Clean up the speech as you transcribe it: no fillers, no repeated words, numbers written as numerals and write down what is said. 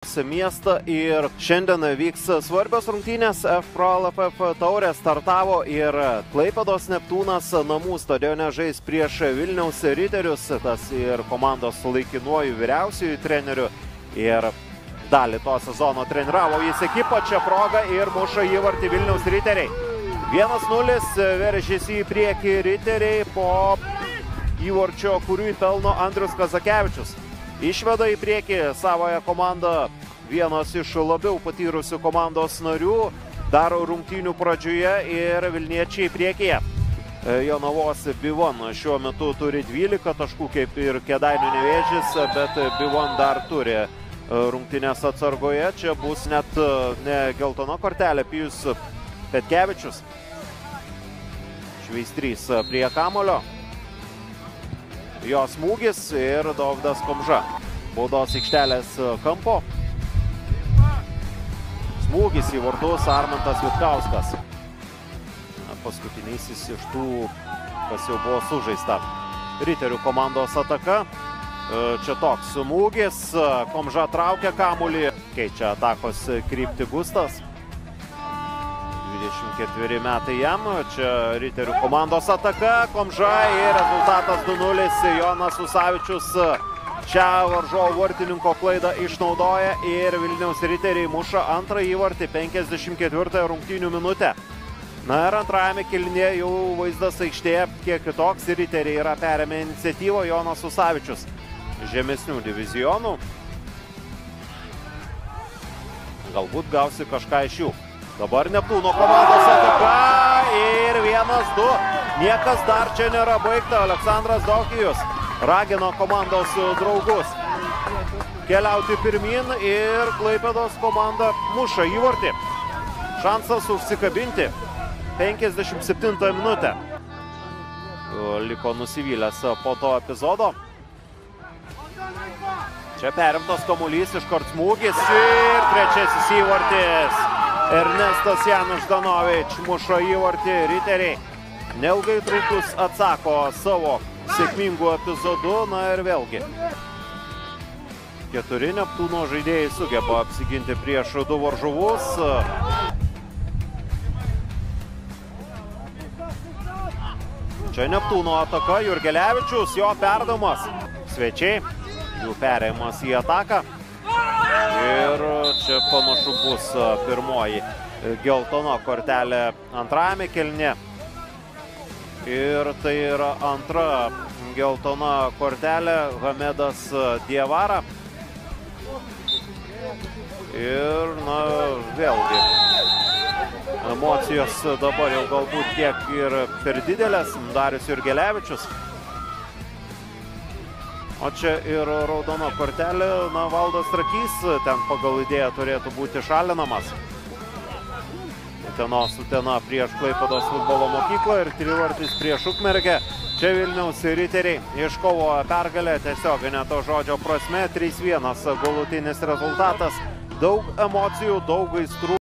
Miestą ir šiandien vyks svarbios rungtynės. Pro LFF taurė startavo ir Klaipėdos Neptūnas namų stadione žais prieš Vilniaus Riterius. Tas ir komandos laikinuoju vyriausiųjų treneriu ir dalį to sezono treniravo jis ekipą. Čia proga ir muša įvartį Vilniaus Riteriai. 1-0 veržėsi į priekį Riteriai po įvarčio, kurį pelno Andrius Kazakevičius. Išveda į priekį savoje komandą vienas iš labiau patyrusių komandos narių dar rungtynių pradžioje ir vilniečiai priekyje. Jonavos Bivon šiuo metu turi 12 taškų kaip ir Kėdainių Nevėžis, bet Bivon dar turi rungtynės atsargoje. Čia bus net ne geltona kortelė, Pijus Petkevičius. Šveistrys prie kamulio. Jo smūgis ir Dovydas Komža. Baudos aikštelės kampo. Smūgis į vartus Armantas Vitkauskas. Paskutinysis iš tų, kas jau buvo sužaista. Riterių komandos ataka. Čia toks smūgis. Komža traukia kamulį. Keičia atakos kryptį Gustas. 24 metai jam, čia Riterių komandos ataka, Komža ir rezultatas 2-0. Jonas Usavičius šią varžovų vartininko klaidą išnaudoja ir Vilniaus Riteriai muša antrą įvartį 54 rungtynių minutę. Na ir antrajame kėlinyje jau vaizdas aikštėje kiek kitoks, Riteriai yra perėmę iniciatyvą. Jonas Usavičius žemesnių divizionų. Galbūt gausi kažką iš jų. Dabar Neptūno komandos ataka ir 1-2. Niekas dar čia nėra baigta. Aleksandras Daukijus ragino komandos draugus keliauti pirmin ir Klaipėdos komanda muša įvartį. Šansas užsikabinti. 57 minutę. Liko nusivylęs po to epizodo. Čia perimtas kamuolys, iškart smūgis ir trečiasis įvartis. Ernestas Januš Danovič muša įvartį. Riteriai neilgai trukus atsako savo sėkmingų epizodų. Na ir vėlgi 4 Neptūno žaidėjai sugeba apsiginti prieš 2 varžovus. Čia Neptūno ataka, Jurgelevičius, jo perdavimas. Svečiai, jų perėjimas į ataką. Ir čia panašu bus pirmoji geltona kortelė antrajame kėlinyje. Ir tai yra antra geltona kortelė, Hamedas Diawara. Ir, na, vėlgi, emocijos dabar jau galbūt kiek ir per didelės. Darius Jurgelevičius. O čia ir raudona kortelė, na, Valdas Trakys ten pagal idėją turėtų būti šalinamas. Utenos Utena prieš Klaipėdos futbolo mokyklą ir trivartis prieš Ukmergę. Čia Vilniaus Riteriai iškovojo pergalę, tiesioginė to žodžio prasme, 3-1 galutinis rezultatas. Daug emocijų, daug aistrų.